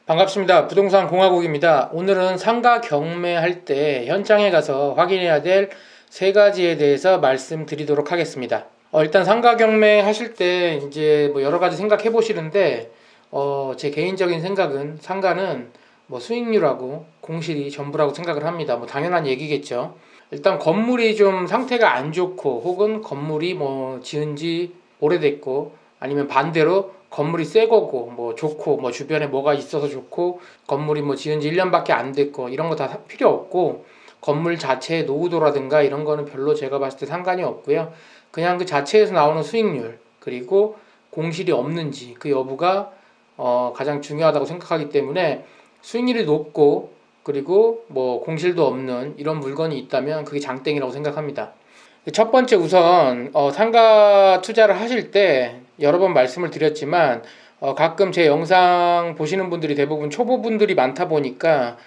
반갑습니다. 부동산 공화국입니다. 오늘은 상가 경매할 때 현장에 가서 확인해야 될 세 가지에 대해서 말씀드리도록 하겠습니다. 일단 상가 경매 하실 때 이제 뭐 여러 가지 생각해 보시는데 제 개인적인 생각은 상가는 뭐 수익률하고 공실이 전부라고 생각을 합니다. 뭐 당연한 얘기겠죠. 일단 건물이 좀 상태가 안 좋고 혹은 건물이 뭐 지은 지 오래됐고 아니면 반대로 건물이 새 거고 뭐 좋고 뭐 주변에 뭐가 있어서 좋고 건물이 뭐 지은 지 1년밖에 안 됐고 이런 거 다 필요 없고 건물 자체의 노후도라든가 이런 거는 별로 제가 봤을 때 상관이 없고요. 그냥 그 자체에서 나오는 수익률 그리고 공실이 없는지 그 여부가 가장 중요하다고 생각하기 때문에 수익률이 높고 그리고 뭐 공실도 없는 이런 물건이 있다면 그게 장땡이라고 생각합니다. 첫 번째 우선 상가 투자를 하실 때 여러 번 말씀을 드렸지만 가끔 제 영상 보시는 분들이 대부분 초보분들이 많다 보니까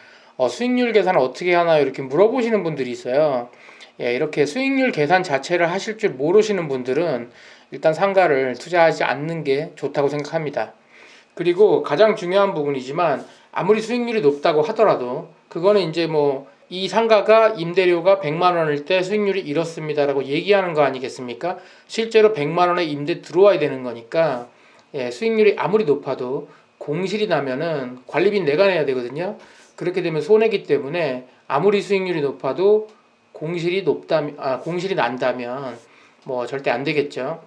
수익률 계산을 어떻게 하나요? 이렇게 물어보시는 분들이 있어요. 예, 이렇게 수익률 계산 자체를 하실 줄 모르시는 분들은 일단 상가를 투자하지 않는 게 좋다고 생각합니다. 그리고 가장 중요한 부분이지만 아무리 수익률이 높다고 하더라도 그거는 이제 뭐 이 상가가 임대료가 100만 원일 때 수익률이 이렇습니다라고 얘기하는 거 아니겠습니까? 실제로 100만 원에 임대 들어와야 되는 거니까 예, 수익률이 아무리 높아도 공실이 나면은 관리비는 내가 내야 되거든요. 그렇게 되면 손해기 때문에 아무리 수익률이 높아도 공실이 난다면 뭐 절대 안 되겠죠.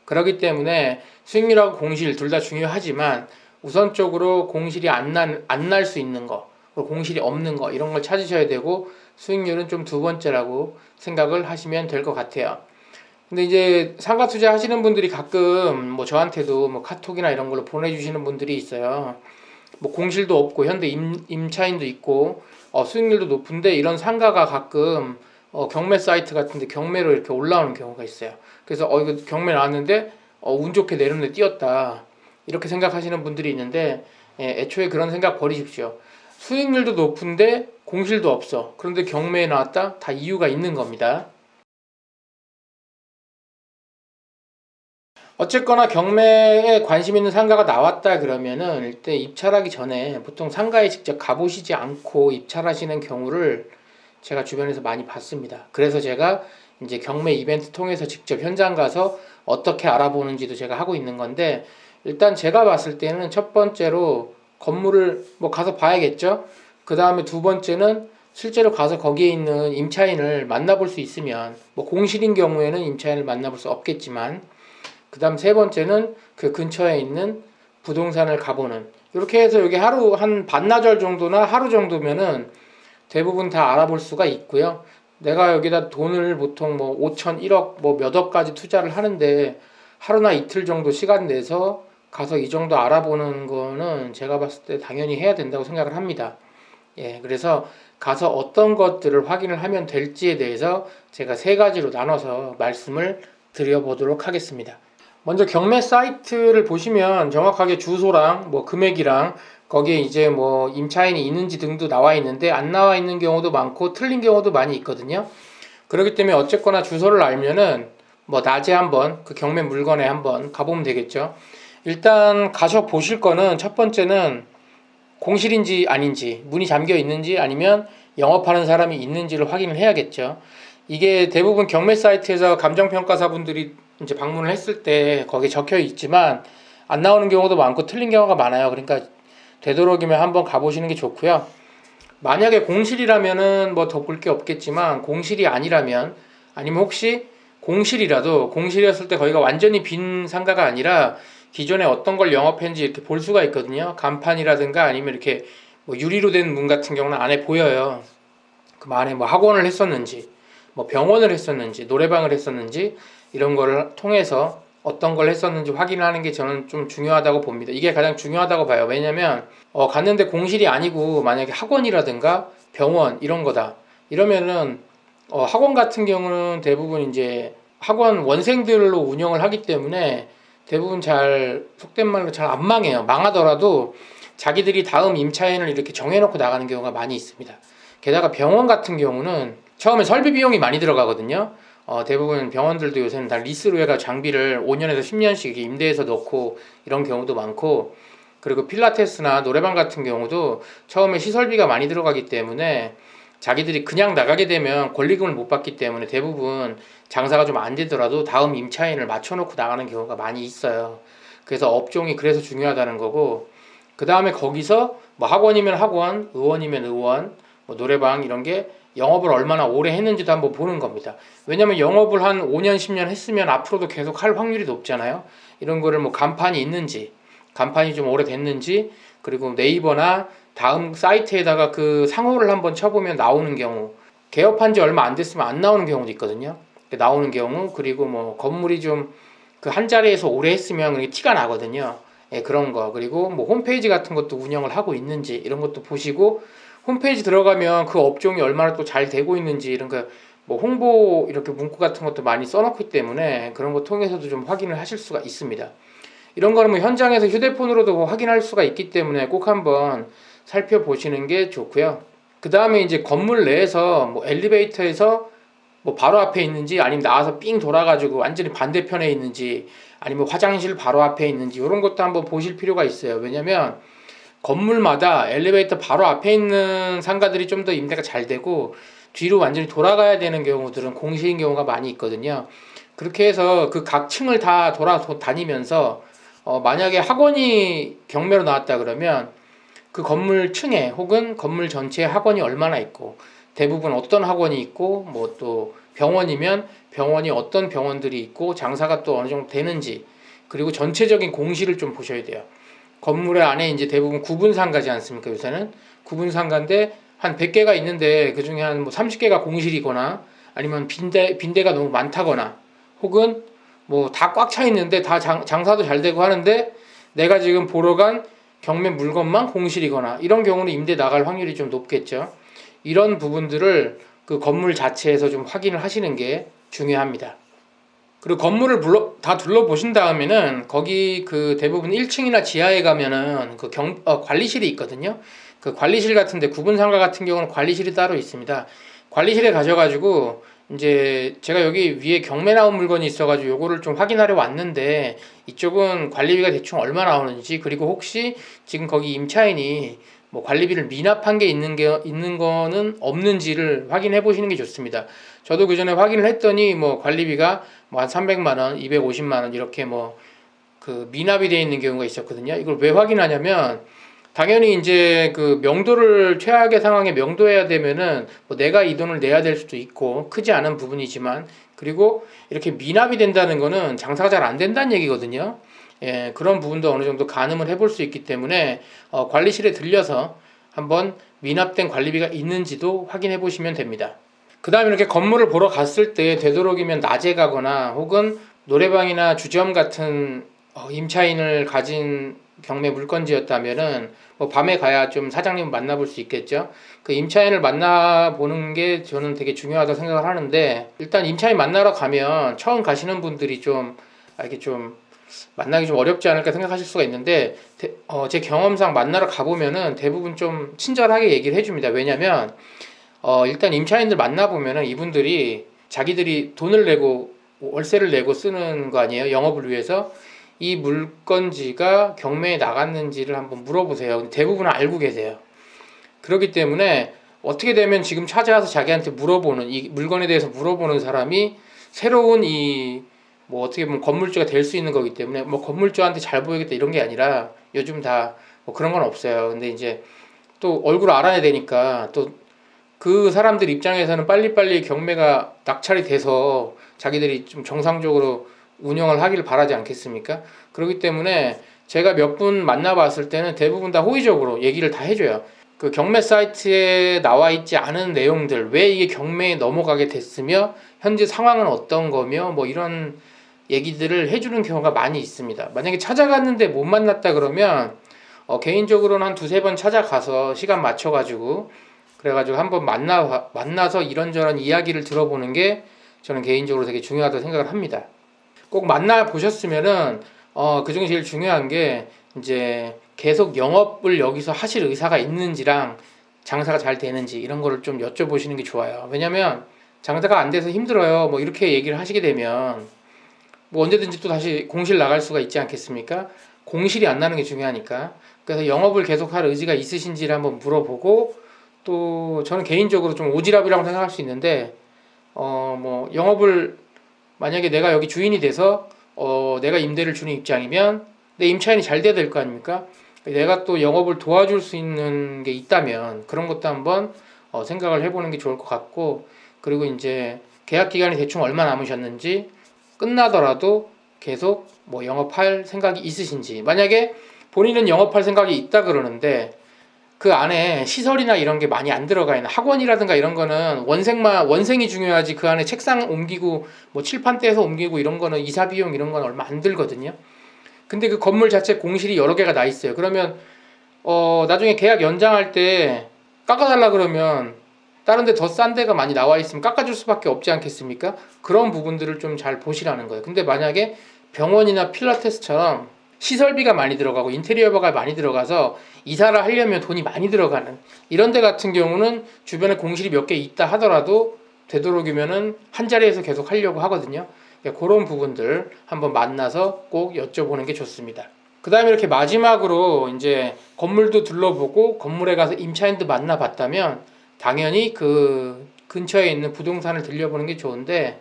그렇기 때문에 수익률하고 공실 둘 다 중요하지만 우선적으로 공실이 안 날 수 있는 거, 공실이 없는 거 이런 걸 찾으셔야 되고 수익률은 좀 두 번째라고 생각을 하시면 될 것 같아요. 근데 이제 상가 투자 하시는 분들이 가끔 뭐 저한테도 뭐 카톡이나 이런 걸로 보내주시는 분들이 있어요. 뭐 공실도 없고 현대 임차인도 있고 수익률도 높은데 이런 상가가 가끔 경매 사이트 같은데 경매로 이렇게 올라오는 경우가 있어요. 그래서 이거 경매 나왔는데 운 좋게 내렸는데 뛰었다 이렇게 생각하시는 분들이 있는데 예, 애초에 그런 생각 버리십시오. 수익률도 높은데 공실도 없어. 그런데 경매에 나왔다? 다 이유가 있는 겁니다. 어쨌거나 경매에 관심 있는 상가가 나왔다 그러면은 일단 입찰하기 전에 보통 상가에 직접 가보시지 않고 입찰하시는 경우를 제가 주변에서 많이 봤습니다. 그래서 제가 이제 경매 이벤트 통해서 직접 현장 가서 어떻게 알아보는지도 제가 하고 있는 건데 일단 제가 봤을 때는 첫 번째로 건물을 뭐 가서 봐야겠죠. 그 다음에 두 번째는 실제로 가서 거기에 있는 임차인을 만나볼 수 있으면 뭐 공실인 경우에는 임차인을 만나볼 수 없겠지만 그 다음 세 번째는 그 근처에 있는 부동산을 가보는 이렇게 해서 여기 하루 한 반나절 정도나 하루 정도면은 대부분 다 알아볼 수가 있고요. 내가 여기다 돈을 보통 뭐 5천, 1억, 뭐 몇 억까지 투자를 하는데 하루나 이틀 정도 시간 내서 가서 이 정도 알아보는 거는 제가 봤을 때 당연히 해야 된다고 생각을 합니다. 예, 그래서 가서 어떤 것들을 확인을 하면 될지에 대해서 제가 세 가지로 나눠서 말씀을 드려보도록 하겠습니다. 먼저 경매 사이트를 보시면 정확하게 주소랑 뭐 금액이랑 거기에 이제 뭐 임차인이 있는지 등도 나와 있는데 안 나와 있는 경우도 많고 틀린 경우도 많이 있거든요. 그렇기 때문에 어쨌거나 주소를 알면은 뭐 낮에 한번 그 경매 물건에 한번 가보면 되겠죠. 일단 가서 보실 거는 첫 번째는 공실인지 아닌지 문이 잠겨 있는지 아니면 영업하는 사람이 있는지를 확인을 해야겠죠. 이게 대부분 경매 사이트에서 감정평가사분들이 이제 방문을 했을 때 거기에 적혀 있지만 안 나오는 경우도 많고 틀린 경우가 많아요. 그러니까 되도록이면 한번 가보시는 게 좋고요. 만약에 공실이라면은 뭐 더 볼 게 없겠지만 공실이 아니라면 아니면 혹시 공실이라도 공실이었을 때 거기가 완전히 빈 상가가 아니라 기존에 어떤 걸 영업했는지 이렇게 볼 수가 있거든요. 간판이라든가 아니면 이렇게 뭐 유리로 된 문 같은 경우는 안에 보여요. 그 안에 뭐 학원을 했었는지 뭐 병원을 했었는지 노래방을 했었는지 이런 거를 통해서 어떤 걸 했었는지 확인하는 게 저는 좀 중요하다고 봅니다. 이게 가장 중요하다고 봐요. 왜냐면 갔는데 공실이 아니고 만약에 학원이라든가 병원 이런 거다 이러면은 학원 같은 경우는 대부분 이제 학원 원생들로 운영을 하기 때문에 대부분 잘 속된 말로 잘 안 망해요. 망하더라도 자기들이 다음 임차인을 이렇게 정해놓고 나가는 경우가 많이 있습니다. 게다가 병원 같은 경우는 처음에 설비 비용이 많이 들어가거든요. 대부분 병원들도 요새는 다 리스로 해가 장비를 5년에서 10년씩 임대해서 넣고 이런 경우도 많고 그리고 필라테스나 노래방 같은 경우도 처음에 시설비가 많이 들어가기 때문에 자기들이 그냥 나가게 되면 권리금을 못 받기 때문에 대부분 장사가 좀 안 되더라도 다음 임차인을 맞춰놓고 나가는 경우가 많이 있어요. 그래서 업종이 그래서 중요하다는 거고, 그 다음에 거기서 뭐 학원이면 학원, 의원이면 의원, 뭐 노래방 이런 게 영업을 얼마나 오래 했는지도 한번 보는 겁니다. 왜냐면 영업을 한 5년, 10년 했으면 앞으로도 계속 할 확률이 높잖아요. 이런 거를 뭐 간판이 있는지, 간판이 좀 오래됐는지, 그리고 네이버나 다음 사이트에다가 그 상호를 한번 쳐보면 나오는 경우, 개업한 지 얼마 안 됐으면 안 나오는 경우도 있거든요. 나오는 경우, 그리고 뭐 건물이 좀 그 한 자리에서 오래 했으면 그게 티가 나거든요. 예, 그런 거. 그리고 뭐 홈페이지 같은 것도 운영을 하고 있는지 이런 것도 보시고, 홈페이지 들어가면 그 업종이 얼마나 또 잘 되고 있는지 이런 거 뭐 홍보 이렇게 문구 같은 것도 많이 써놓기 때문에 그런 거 통해서도 좀 확인을 하실 수가 있습니다. 이런 거는 뭐 현장에서 휴대폰으로도 확인할 수가 있기 때문에 꼭 한번 살펴보시는 게 좋고요. 그 다음에 이제 건물 내에서 뭐 엘리베이터에서 뭐 바로 앞에 있는지 아니면 나와서 삥 돌아가지고 완전히 반대편에 있는지 아니면 화장실 바로 앞에 있는지 이런 것도 한번 보실 필요가 있어요. 왜냐면 건물마다 엘리베이터 바로 앞에 있는 상가들이 좀 더 임대가 잘 되고 뒤로 완전히 돌아가야 되는 경우들은 공실인 경우가 많이 있거든요. 그렇게 해서 그 각 층을 다 다니면서 만약에 학원이 경매로 나왔다 그러면 그 건물 층에 혹은 건물 전체에 학원이 얼마나 있고 대부분 어떤 학원이 있고 뭐 또 병원이면 병원이 어떤 병원들이 있고 장사가 또 어느 정도 되는지 그리고 전체적인 공시를 좀 보셔야 돼요. 건물 안에 이제 대부분 구분상가지 않습니까? 요새는 구분상가인데 한 100개가 있는데 그 중에 한 뭐 30개가 공실이거나 아니면 빈대가 너무 많다거나 혹은 뭐 다 꽉 차 있는데 다 장사도 잘 되고 하는데 내가 지금 보러 간 경매 물건만 공실이거나 이런 경우는 임대 나갈 확률이 좀 높겠죠. 이런 부분들을 그 건물 자체에서 좀 확인을 하시는 게 중요합니다. 그리고 건물을 다 둘러보신 다음에는 거기 그 대부분 1층이나 지하에 가면은 그 관리실이 있거든요. 그 관리실 같은데 구분상가 같은 경우는 관리실이 따로 있습니다. 관리실에 가셔가지고 이제 제가 여기 위에 경매 나온 물건이 있어가지고 요거를 좀 확인하려 왔는데 이쪽은 관리비가 대충 얼마 나오는지 그리고 혹시 지금 거기 임차인이 뭐 관리비를 미납한 게 있는 거는 없는지를 확인해 보시는 게 좋습니다. 저도 그 전에 확인을 했더니 뭐 관리비가 뭐 한 300만 원, 250만 원 이렇게 뭐 그 미납이 되어 있는 경우가 있었거든요. 이걸 왜 확인하냐면 당연히 이제 그 명도를 최악의 상황에 명도해야 되면은 뭐 내가 이 돈을 내야 될 수도 있고 크지 않은 부분이지만 그리고 이렇게 미납이 된다는 거는 장사가 잘 안 된다는 얘기거든요. 예, 그런 부분도 어느 정도 가늠을 해볼 수 있기 때문에 관리실에 들려서 한번 미납된 관리비가 있는지도 확인해 보시면 됩니다. 그 다음에 이렇게 건물을 보러 갔을 때 되도록이면 낮에 가거나 혹은 노래방이나 주점 같은 임차인을 가진 경매 물건지였다면은 뭐 밤에 가야 좀 사장님 만나볼 수 있겠죠. 그 임차인을 만나보는 게 저는 되게 중요하다고 생각을 하는데 일단 임차인 만나러 가면 처음 가시는 분들이 좀 이렇게 좀 만나기 좀 어렵지 않을까 생각하실 수가 있는데 제 경험상 만나러 가보면은 대부분 좀 친절하게 얘기를 해줍니다. 왜냐면 일단 임차인들 만나보면은 이분들이 자기들이 돈을 내고 월세를 내고 쓰는 거 아니에요. 영업을 위해서. 이 물건지가 경매에 나갔는지를 한번 물어보세요. 대부분 알고 계세요. 그렇기 때문에 어떻게 되면 지금 찾아와서 자기한테 물어보는 이 물건에 대해서 물어보는 사람이 새로운 이 뭐 어떻게 보면 건물주가 될 수 있는 거기 때문에 뭐 건물주한테 잘 보이겠다 이런 게 아니라 요즘 다 뭐 그런 건 없어요. 근데 이제 또 얼굴 알아야 되니까 또 그 사람들 입장에서는 빨리빨리 경매가 낙찰이 돼서 자기들이 좀 정상적으로 운영을 하기를 바라지 않겠습니까? 그렇기 때문에 제가 몇 분 만나봤을 때는 대부분 다 호의적으로 얘기를 다 해줘요. 그 경매 사이트에 나와 있지 않은 내용들, 왜 이게 경매에 넘어가게 됐으며 현재 상황은 어떤 거며 뭐 이런 얘기들을 해주는 경우가 많이 있습니다. 만약에 찾아갔는데 못 만났다 그러면 개인적으로는 한 두세 번 찾아가서 시간 맞춰가지고 그래가지고 한번 만나서 이런저런 이야기를 들어보는 게 저는 개인적으로 되게 중요하다고 생각을 합니다. 꼭 만나 보셨으면은 그중에 제일 중요한 게 이제 계속 영업을 여기서 하실 의사가 있는지랑 장사가 잘 되는지 이런 거를 좀 여쭤보시는 게 좋아요. 왜냐면 장사가 안 돼서 힘들어요. 뭐 이렇게 얘기를 하시게 되면 뭐 언제든지 또 다시 공실 나갈 수가 있지 않겠습니까? 공실이 안 나는 게 중요하니까. 그래서 영업을 계속할 의지가 있으신지를 한번 물어보고, 또 저는 개인적으로 좀 오지랖이라고 생각할 수 있는데 뭐 영업을 만약에 내가 여기 주인이 돼서 내가 임대를 주는 입장이면 내 임차인이 잘 돼야 될 거 아닙니까? 내가 또 영업을 도와줄 수 있는 게 있다면 그런 것도 한번 생각을 해보는 게 좋을 것 같고, 그리고 이제 계약 기간이 대충 얼마 남으셨는지, 끝나더라도 계속 뭐 영업할 생각이 있으신지. 만약에 본인은 영업할 생각이 있다 그러는데 그 안에 시설이나 이런 게 많이 안 들어가 있는 학원이라든가 이런 거는 원생이 중요하지, 그 안에 책상 옮기고 뭐 칠판 떼서 옮기고 이런 거는 이사 비용 이런 건 얼마 안 들거든요. 근데 그 건물 자체 공실이 여러 개가 나 있어요. 그러면 나중에 계약 연장할 때 깎아달라 그러면 다른 데 더 싼 데가 많이 나와 있으면 깎아줄 수밖에 없지 않겠습니까? 그런 부분들을 좀 잘 보시라는 거예요. 근데 만약에 병원이나 필라테스처럼 시설비가 많이 들어가고 인테리어가 많이 들어가서 이사를 하려면 돈이 많이 들어가는 이런 데 같은 경우는 주변에 공실이 몇 개 있다 하더라도 되도록이면은 한 자리에서 계속 하려고 하거든요. 그런 부분들 한번 만나서 꼭 여쭤보는 게 좋습니다. 그 다음에 이렇게 마지막으로 이제 건물도 둘러보고 건물에 가서 임차인도 만나봤다면 당연히 그 근처에 있는 부동산을 들려보는 게 좋은데,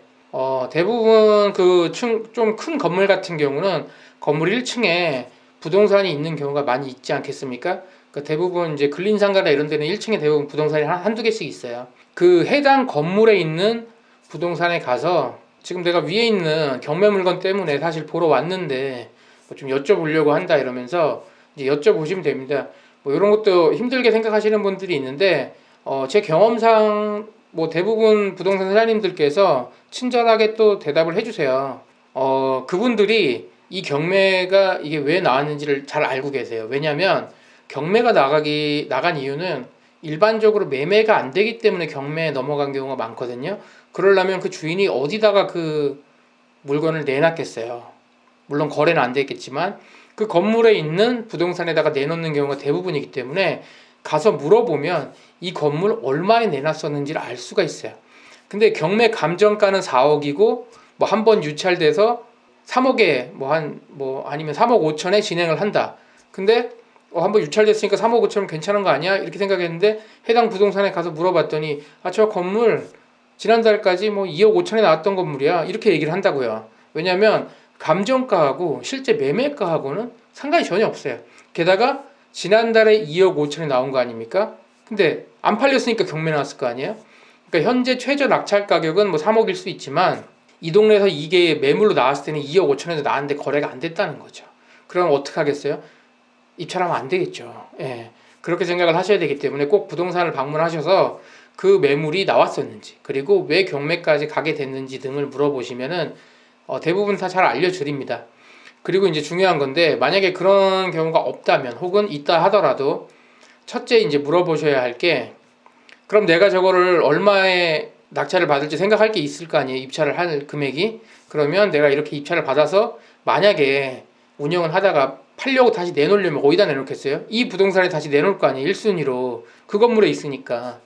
대부분 그 좀 큰 건물 같은 경우는 건물 1층에 부동산이 있는 경우가 많이 있지 않겠습니까? 그 대부분 이제 근린상가나 이런 데는 1층에 대부분 부동산이 한두 개씩 있어요. 그 해당 건물에 있는 부동산에 가서 지금 내가 위에 있는 경매 물건 때문에 사실 보러 왔는데 뭐좀 여쭤보려고 한다 이러면서 이제 여쭤보시면 됩니다. 뭐 이런 것도 힘들게 생각하시는 분들이 있는데 제 경험상 뭐 대부분 부동산 사장님들께서 친절하게 또 대답을 해주세요. 그분들이 이 경매가 이게 왜 나왔는지를 잘 알고 계세요. 왜냐하면 경매가 나간 이유는 일반적으로 매매가 안 되기 때문에 경매에 넘어간 경우가 많거든요. 그러려면 그 주인이 어디다가 그 물건을 내놨겠어요. 물론 거래는 안 됐겠지만 그 건물에 있는 부동산에다가 내놓는 경우가 대부분이기 때문에 가서 물어보면 이 건물 얼마에 내놨었는지를 알 수가 있어요. 근데 경매 감정가는 4억이고 뭐 한 번 유찰돼서 3억에 아니면 3억 5천에 진행을 한다. 근데 한번 유찰됐으니까 3억 5천은 괜찮은 거 아니야? 이렇게 생각했는데 해당 부동산에 가서 물어봤더니 저 건물 지난달까지 뭐 2억 5천에 나왔던 건물이야. 이렇게 얘기를 한다고요. 왜냐하면 감정가하고 실제 매매가하고는 상관이 전혀 없어요. 게다가 지난달에 2억 5천에 나온 거 아닙니까? 근데 안 팔렸으니까 경매 나왔을 거 아니에요? 그러니까 현재 최저 낙찰 가격은 뭐 3억일 수 있지만 이 동네에서 이게 매물로 나왔을 때는 2억 5천에서 나왔는데 거래가 안 됐다는 거죠. 그럼 어떻게 하겠어요? 입찰하면 안 되겠죠. 예. 그렇게 생각을 하셔야 되기 때문에 꼭 부동산을 방문하셔서 그 매물이 나왔었는지, 그리고 왜 경매까지 가게 됐는지 등을 물어보시면은 대부분 다 잘 알려드립니다. 그리고 이제 중요한 건데, 만약에 그런 경우가 없다면 혹은 있다 하더라도 첫째 이제 물어보셔야 할 게, 그럼 내가 저거를 얼마에 낙찰을 받을지 생각할 게 있을 거 아니에요. 입찰을 할 금액이. 그러면 내가 이렇게 입찰을 받아서 만약에 운영을 하다가 팔려고 다시 내놓으려면 어디다 내놓겠어요? 이 부동산에 다시 내놓을 거 아니에요. 1순위로 그 건물에 있으니까.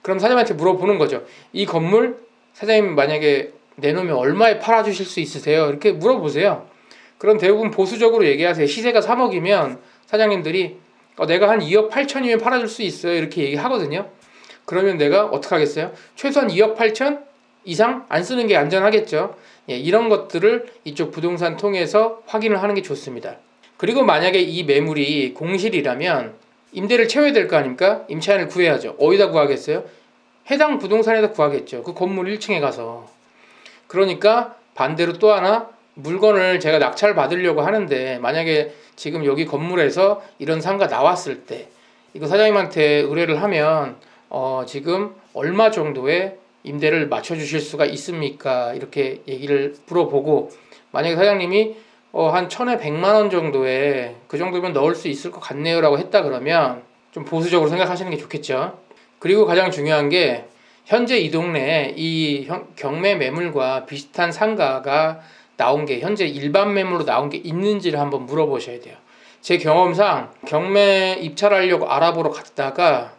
그럼 사장님한테 물어보는 거죠. 이 건물 사장님 만약에 내놓으면 얼마에 팔아주실 수 있으세요? 이렇게 물어보세요. 그럼 대부분 보수적으로 얘기하세요. 시세가 3억이면 사장님들이 내가 한 2억 8천이면 팔아줄 수 있어요. 이렇게 얘기하거든요. 그러면 내가 어떻게 하겠어요? 최소한 2억 8천 이상 안 쓰는 게 안전하겠죠. 예, 이런 것들을 이쪽 부동산 통해서 확인을 하는 게 좋습니다. 그리고 만약에 이 매물이 공실이라면 임대를 채워야 될 거 아닙니까? 임차인을 구해야죠. 어디다 구하겠어요? 해당 부동산에다 구하겠죠. 그 건물 1층에 가서. 그러니까 반대로 또 하나, 물건을 제가 낙찰 받으려고 하는데 만약에 지금 여기 건물에서 이런 상가 나왔을 때 이거 사장님한테 의뢰를 하면 지금 얼마 정도의 임대를 맞춰주실 수가 있습니까? 이렇게 얘기를 물어보고, 만약에 사장님이 한 1,000에 100만 원 정도에 그 정도면 넣을 수 있을 것 같네요 라고 했다 그러면 좀 보수적으로 생각하시는 게 좋겠죠. 그리고 가장 중요한 게 현재 이 동네에 이 경매 매물과 비슷한 상가가 나온 게 현재 일반 매물로 나온 게 있는지를 한번 물어보셔야 돼요. 제 경험상 경매 입찰하려고 알아보러 갔다가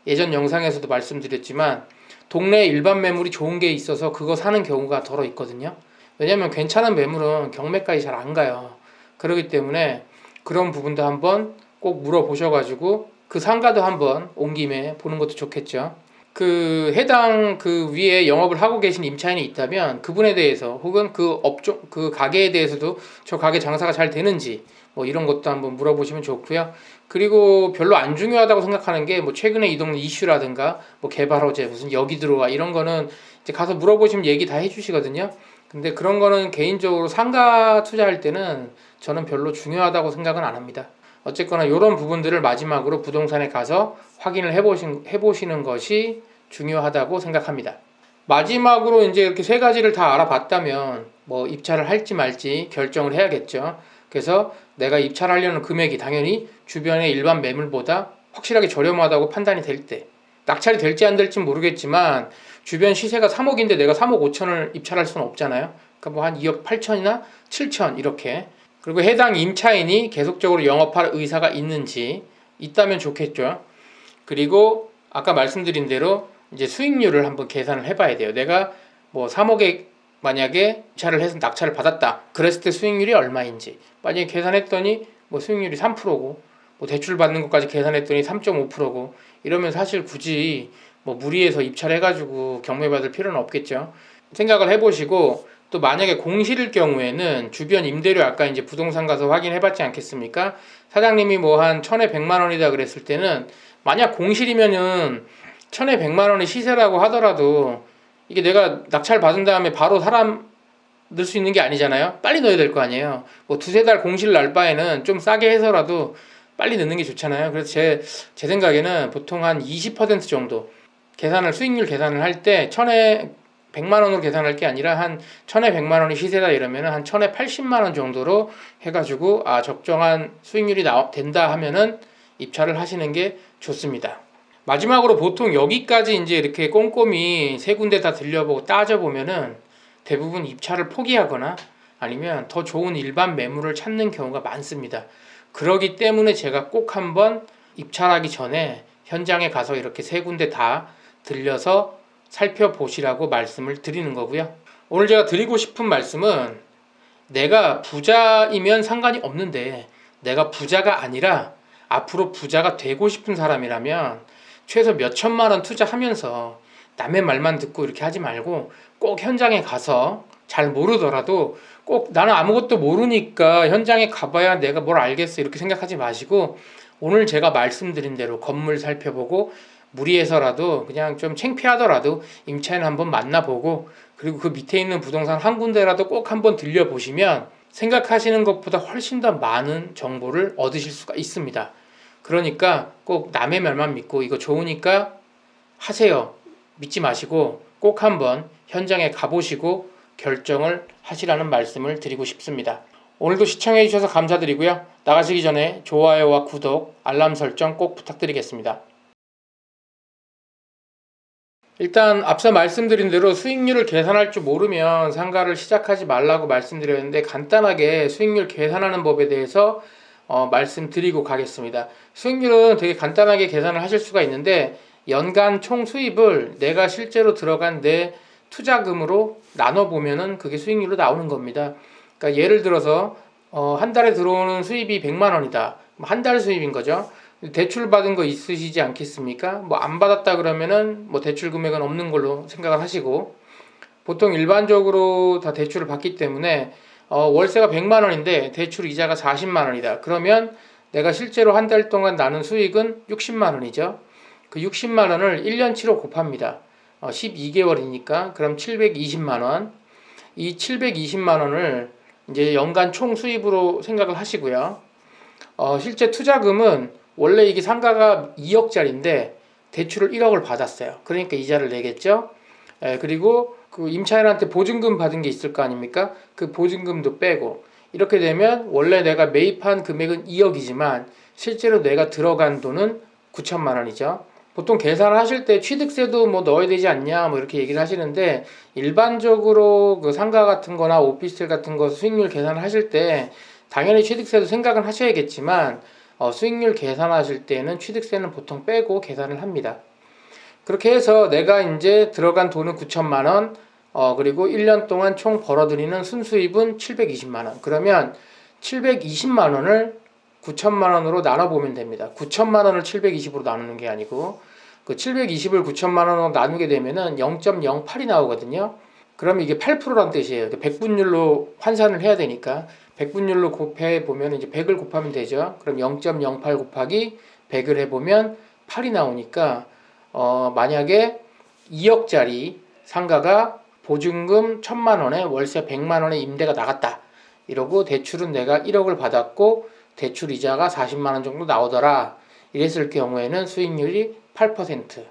예전 영상에서도 말씀드렸지만 동네에 일반 매물이 좋은 게 있어서 그거 사는 경우가 더러 있거든요. 왜냐면 괜찮은 매물은 경매까지 잘 안 가요. 그렇기 때문에 그런 부분도 한번 꼭 물어보셔가지고 그 상가도 한번 온 김에 보는 것도 좋겠죠. 그 해당 그 위에 영업을 하고 계신 임차인이 있다면 그분에 대해서 혹은 그 업종 그 가게에 대해서도 저 가게 장사가 잘 되는지 뭐 이런 것도 한번 물어보시면 좋고요. 그리고 별로 안 중요하다고 생각하는 게 뭐 최근에 이 동네 이슈라든가 뭐 개발 호재 무슨 여기 들어와 이런 거는 이제 가서 물어보시면 얘기 다 해주시거든요. 근데 그런 거는 개인적으로 상가 투자할 때는 저는 별로 중요하다고 생각은 안 합니다. 어쨌거나 이런 부분들을 마지막으로 부동산에 가서 확인을 해보시는 것이 중요하다고 생각합니다. 마지막으로 이제 이렇게 세 가지를 다 알아봤다면 뭐 입찰을 할지 말지 결정을 해야겠죠. 그래서 내가 입찰하려는 금액이 당연히 주변의 일반 매물보다 확실하게 저렴하다고 판단이 될 때, 낙찰이 될지 안 될지 모르겠지만 주변 시세가 3억인데 내가 3억 5천을 입찰할 수는 없잖아요. 그러니까 뭐 한 2억 8천이나 7천 이렇게. 그리고 해당 임차인이 계속적으로 영업할 의사가 있다면 좋겠죠. 그리고 아까 말씀드린 대로 이제 수익률을 한번 계산을 해봐야 돼요. 내가 뭐 3억에 만약에 입찰을 해서 낙찰을 받았다. 그랬을 때 수익률이 얼마인지. 만약에 계산했더니 뭐 수익률이 3%고 뭐 대출 받는 것까지 계산했더니 3.5%고 이러면 사실 굳이 뭐 무리해서 입찰해가지고 경매받을 필요는 없겠죠. 생각을 해보시고 또 만약에 공실일 경우에는 주변 임대료 아까 이제 부동산 가서 확인해봤지 않겠습니까? 사장님이 뭐 한 1,000에 100만 원이다 그랬을 때는 만약 공실이면은 1,000에 100만 원의 시세라고 하더라도 이게 내가 낙찰 받은 다음에 바로 사람 넣을 수 있는 게 아니잖아요. 빨리 넣어야 될 거 아니에요. 뭐 두세 달 공실 날 바에는 좀 싸게 해서라도 빨리 넣는 게 좋잖아요. 그래서 제 생각에는 보통 한 20% 정도 수익률 계산을 할 때 1,000에 100만 원으로 계산할 게 아니라 한 1,000에 100만 원이 시세다 이러면은 한 1,000에 80만 원 정도로 해가지고 적정한 수익률이 된다 하면은 입찰을 하시는 게 좋습니다. 마지막으로 보통 여기까지 이제 이렇게 꼼꼼히 세 군데 다 들려보고 따져보면은 대부분 입찰을 포기하거나 아니면 더 좋은 일반 매물을 찾는 경우가 많습니다. 그러기 때문에 제가 꼭 한번 입찰하기 전에 현장에 가서 이렇게 세 군데 다 들려서 살펴보시라고 말씀을 드리는 거고요. 오늘 제가 드리고 싶은 말씀은 내가 부자이면 상관이 없는데 내가 부자가 아니라 앞으로 부자가 되고 싶은 사람이라면 최소 몇 천만 원 투자하면서 남의 말만 듣고 이렇게 하지 말고 꼭 현장에 가서 잘 모르더라도 꼭 나는 아무것도 모르니까 현장에 가봐야 내가 뭘 알겠어 이렇게 생각하지 마시고 오늘 제가 말씀드린 대로 건물 살펴보고 무리해서라도 그냥 좀 창피하더라도 임차인 한번 만나보고 그리고 그 밑에 있는 부동산 한 군데라도 꼭 한번 들려보시면 생각하시는 것보다 훨씬 더 많은 정보를 얻으실 수가 있습니다. 그러니까 꼭 남의 말만 믿고 이거 좋으니까 하세요. 믿지 마시고 꼭 한번 현장에 가보시고 결정을 하시라는 말씀을 드리고 싶습니다. 오늘도 시청해 주셔서 감사드리고요. 나가시기 전에 좋아요와 구독, 알람 설정 꼭 부탁드리겠습니다. 일단 앞서 말씀드린 대로 수익률을 계산할 줄 모르면 상가를 시작하지 말라고 말씀드렸는데 간단하게 수익률 계산하는 법에 대해서 말씀드리고 가겠습니다. 수익률은 되게 간단하게 계산을 하실 수가 있는데 연간 총 수입을 내가 실제로 들어간 내 투자금으로 나눠보면은 그게 수익률로 나오는 겁니다. 그러니까 예를 들어서 한 달에 들어오는 수입이 100만 원이다. 한 달 수입인 거죠. 대출 받은 거 있으시지 않겠습니까? 뭐 안 받았다 그러면은 뭐 대출 금액은 없는 걸로 생각을 하시고 보통 일반적으로 다 대출을 받기 때문에 월세가 100만 원인데 대출 이자가 40만 원이다. 그러면 내가 실제로 한 달 동안 나는 수익은 60만 원이죠. 그 60만 원을 1년치로 곱합니다. 12개월이니까 그럼 720만 원. 이 720만 원을 이제 연간 총 수입으로 생각을 하시고요. 실제 투자금은 원래 이게 상가가 2억짜리인데 대출을 1억을 받았어요. 그러니까 이자를 내겠죠. 그리고 그 임차인한테 보증금 받은 게 있을 거 아닙니까? 그 보증금도 빼고 이렇게 되면 원래 내가 매입한 금액은 2억이지만 실제로 내가 들어간 돈은 9천만 원이죠. 보통 계산을 하실 때 취득세도 뭐 넣어야 되지 않냐 뭐 이렇게 얘기를 하시는데 일반적으로 그 상가 같은 거나 오피스텔 같은 거 수익률 계산을 하실 때 당연히 취득세도 생각은 하셔야겠지만 수익률 계산하실 때는 취득세는 보통 빼고 계산을 합니다. 그렇게 해서 내가 이제 들어간 돈은 9천만 원, 그리고 1년 동안 총 벌어들이는 순수입은 720만 원. 그러면 720만 원을 9천만 원으로 나눠보면 됩니다. 9천만 원을 720으로 나누는 게 아니고 그 720을 9천만 원으로 나누게 되면은 0.08이 나오거든요. 그러면 이게 8%란 뜻이에요. 100분율로 환산을 해야 되니까 100분율로 곱해 보면 이제 100을 곱하면 되죠. 그럼 0.08 곱하기 100을 해보면 8이 나오니까 만약에 2억짜리 상가가 보증금 1,000만 원에 월세 100만 원에 임대가 나갔다. 이러고 대출은 내가 1억을 받았고 대출 이자가 40만 원 정도 나오더라. 이랬을 경우에는 수익률이 8%.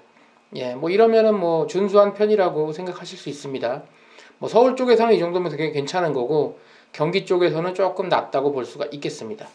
예, 뭐 이러면은 뭐 준수한 편이라고 생각하실 수 있습니다. 뭐 서울 쪽에서는 이 정도면 되게 괜찮은 거고 경기 쪽에서는 조금 낮다고 볼 수가 있겠습니다.